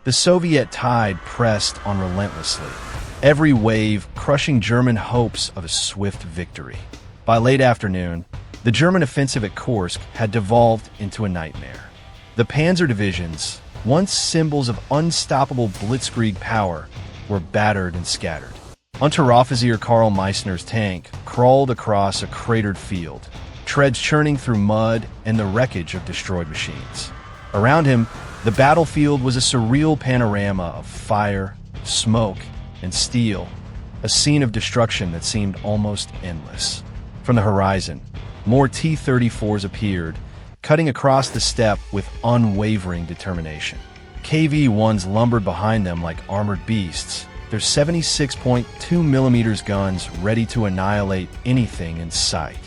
The Soviet tide pressed on relentlessly, every wave crushing German hopes of a swift victory. By late afternoon, the German offensive at Kursk had devolved into a nightmare. The panzer divisions, once symbols of unstoppable blitzkrieg power, were battered and scattered. Unteroffizier Karl Meissner's tank crawled across a cratered field, treads churning through mud and the wreckage of destroyed machines. Around him, the battlefield was a surreal panorama of fire, smoke, and steel, a scene of destruction that seemed almost endless. From the horizon, more T-34s appeared, cutting across the steppe with unwavering determination. KV-1s lumbered behind them like armored beasts, their 76.2mm guns ready to annihilate anything in sight.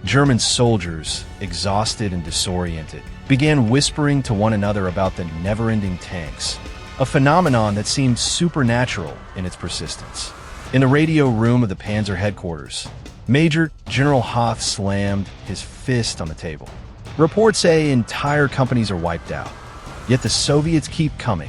German soldiers, exhausted and disoriented, began whispering to one another about the never-ending tanks, a phenomenon that seemed supernatural in its persistence. In the radio room of the Panzer headquarters, Major General Hoth slammed his fist on the table. Reports say entire companies are wiped out, yet the Soviets keep coming.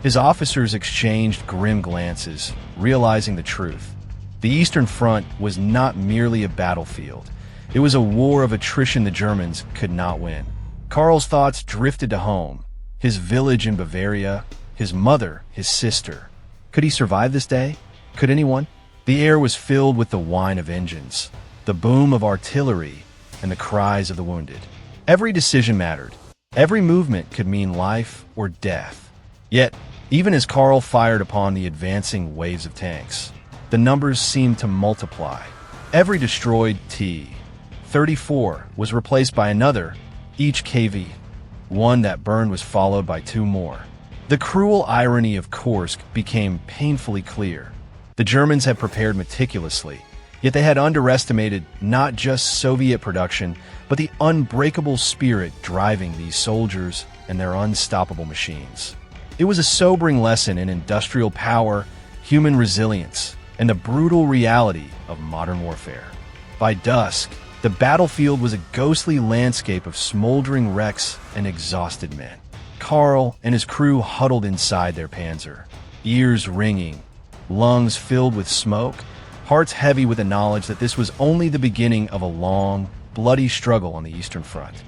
His officers exchanged grim glances, realizing the truth. The Eastern Front was not merely a battlefield. It was a war of attrition the Germans could not win. Karl's thoughts drifted to home, his village in Bavaria, his mother, his sister. Could he survive this day? Could anyone? The air was filled with the whine of engines, the boom of artillery, and the cries of the wounded. Every decision mattered. Every movement could mean life or death. Yet, even as Karl fired upon the advancing waves of tanks, the numbers seemed to multiply. Every destroyed T-34 was replaced by another, each KV. One that burned was followed by two more. The cruel irony of Kursk became painfully clear. The Germans had prepared meticulously, yet they had underestimated not just Soviet production, but the unbreakable spirit driving these soldiers and their unstoppable machines. It was a sobering lesson in industrial power, human resilience, and the brutal reality of modern warfare. By dusk, the battlefield was a ghostly landscape of smoldering wrecks and exhausted men. Karl and his crew huddled inside their panzer, ears ringing, lungs filled with smoke, hearts heavy with the knowledge that this was only the beginning of a long, bloody struggle on the Eastern Front.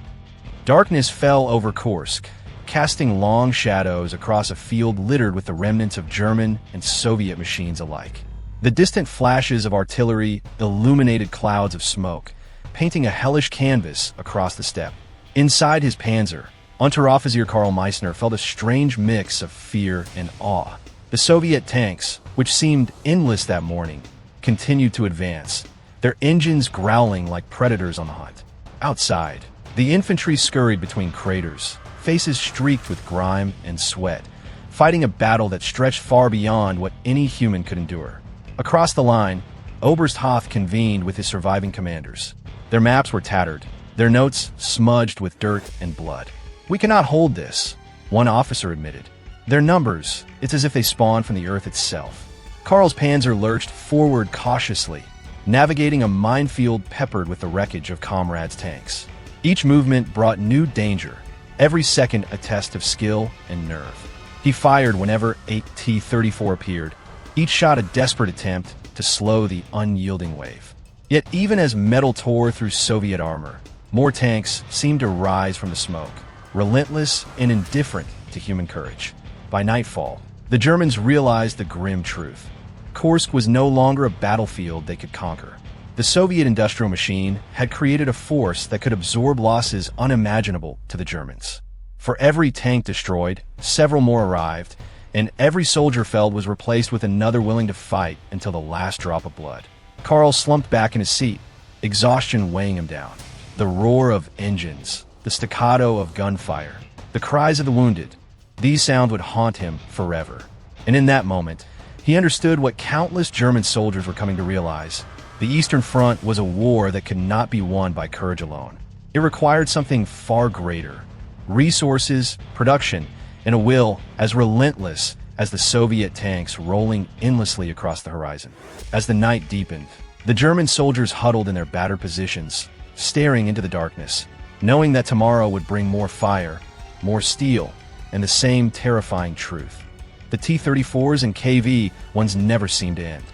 Darkness fell over Kursk, casting long shadows across a field littered with the remnants of German and Soviet machines alike. The distant flashes of artillery illuminated clouds of smoke, painting a hellish canvas across the steppe. Inside his panzer, Unteroffizier Karl Meissner felt a strange mix of fear and awe. The Soviet tanks, which seemed endless that morning, continued to advance, their engines growling like predators on the hunt. Outside, the infantry scurried between craters, faces streaked with grime and sweat, fighting a battle that stretched far beyond what any human could endure. Across the line, Oberst Hoth convened with his surviving commanders. Their maps were tattered, their notes smudged with dirt and blood. "We cannot hold this," one officer admitted. "Their numbers, it's as if they spawned from the earth itself." Karl's panzer lurched forward cautiously, navigating a minefield peppered with the wreckage of comrades' tanks. Each movement brought new danger, every second a test of skill and nerve. He fired whenever a T-34 appeared, each shot a desperate attempt to slow the unyielding wave. Yet even as metal tore through Soviet armor, more tanks seemed to rise from the smoke, relentless and indifferent to human courage. By nightfall, the Germans realized the grim truth. Kursk was no longer a battlefield they could conquer. The Soviet industrial machine had created a force that could absorb losses unimaginable to the Germans. For every tank destroyed, several more arrived, and every soldier felled was replaced with another willing to fight until the last drop of blood. Karl slumped back in his seat, exhaustion weighing him down. The roar of engines, the staccato of gunfire, the cries of the wounded, these sounds would haunt him forever. And in that moment, he understood what countless German soldiers were coming to realize. The Eastern Front was a war that could not be won by courage alone. It required something far greater: resources, production, and a will as relentless as the Soviet tanks rolling endlessly across the horizon. As the night deepened, the German soldiers huddled in their battered positions, staring into the darkness, knowing that tomorrow would bring more fire, more steel, and the same terrifying truth. The T-34s and KV-1s never seemed to end.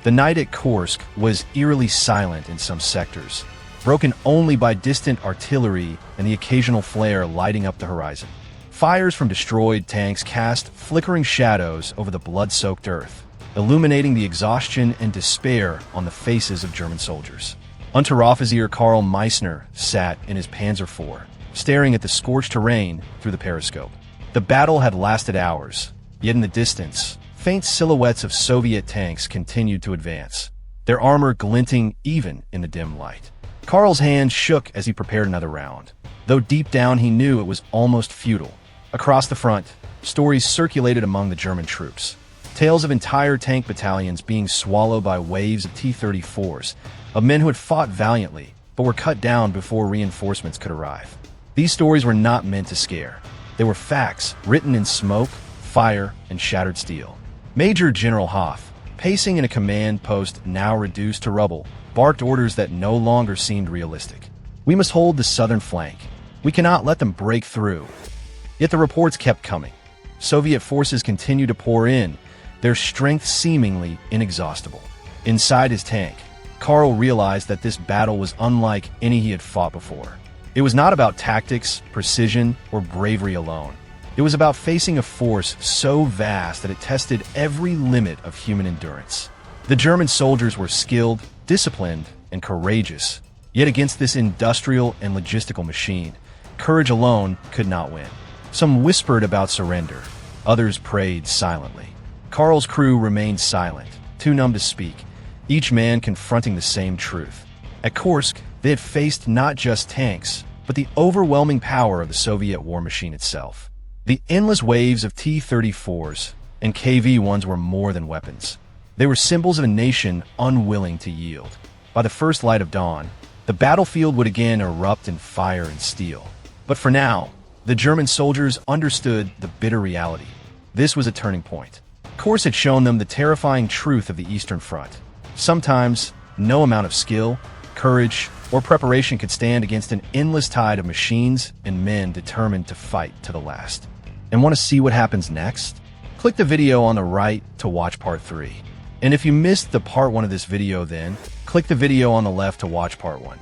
The night at Kursk was eerily silent in some sectors, broken only by distant artillery and the occasional flare lighting up the horizon. Fires from destroyed tanks cast flickering shadows over the blood-soaked earth, illuminating the exhaustion and despair on the faces of German soldiers. Unteroffizier Karl Meissner sat in his Panzer IV, staring at the scorched terrain through the periscope. The battle had lasted hours, yet in the distance, faint silhouettes of Soviet tanks continued to advance, their armor glinting even in the dim light. Karl's hand shook as he prepared another round, though deep down he knew it was almost futile. Across the front, stories circulated among the German troops. Tales of entire tank battalions being swallowed by waves of T-34s, of men who had fought valiantly, but were cut down before reinforcements could arrive. These stories were not meant to scare. They were facts, written in smoke, fire, and shattered steel. Major General Hoff, pacing in a command post now reduced to rubble, barked orders that no longer seemed realistic. "We must hold the southern flank. We cannot let them break through." Yet the reports kept coming. Soviet forces continued to pour in, their strength seemingly inexhaustible. Inside his tank, Karl realized that this battle was unlike any he had fought before. It was not about tactics, precision, or bravery alone. It was about facing a force so vast that it tested every limit of human endurance. The German soldiers were skilled, disciplined, and courageous. Yet against this industrial and logistical machine, courage alone could not win. Some whispered about surrender. Others prayed silently. Karl's crew remained silent, too numb to speak, each man confronting the same truth. At Kursk, they had faced not just tanks, but the overwhelming power of the Soviet war machine itself. The endless waves of T-34s and KV-1s were more than weapons. They were symbols of a nation unwilling to yield. By the first light of dawn, the battlefield would again erupt in fire and steel. But for now, the German soldiers understood the bitter reality. This was a turning point. Kursk had shown them the terrifying truth of the Eastern Front. Sometimes, no amount of skill, courage, or preparation could stand against an endless tide of machines and men determined to fight to the last. And want to see what happens next? Click the video on the right to watch part 3. And if you missed the part 1 of this video then, click the video on the left to watch part 1.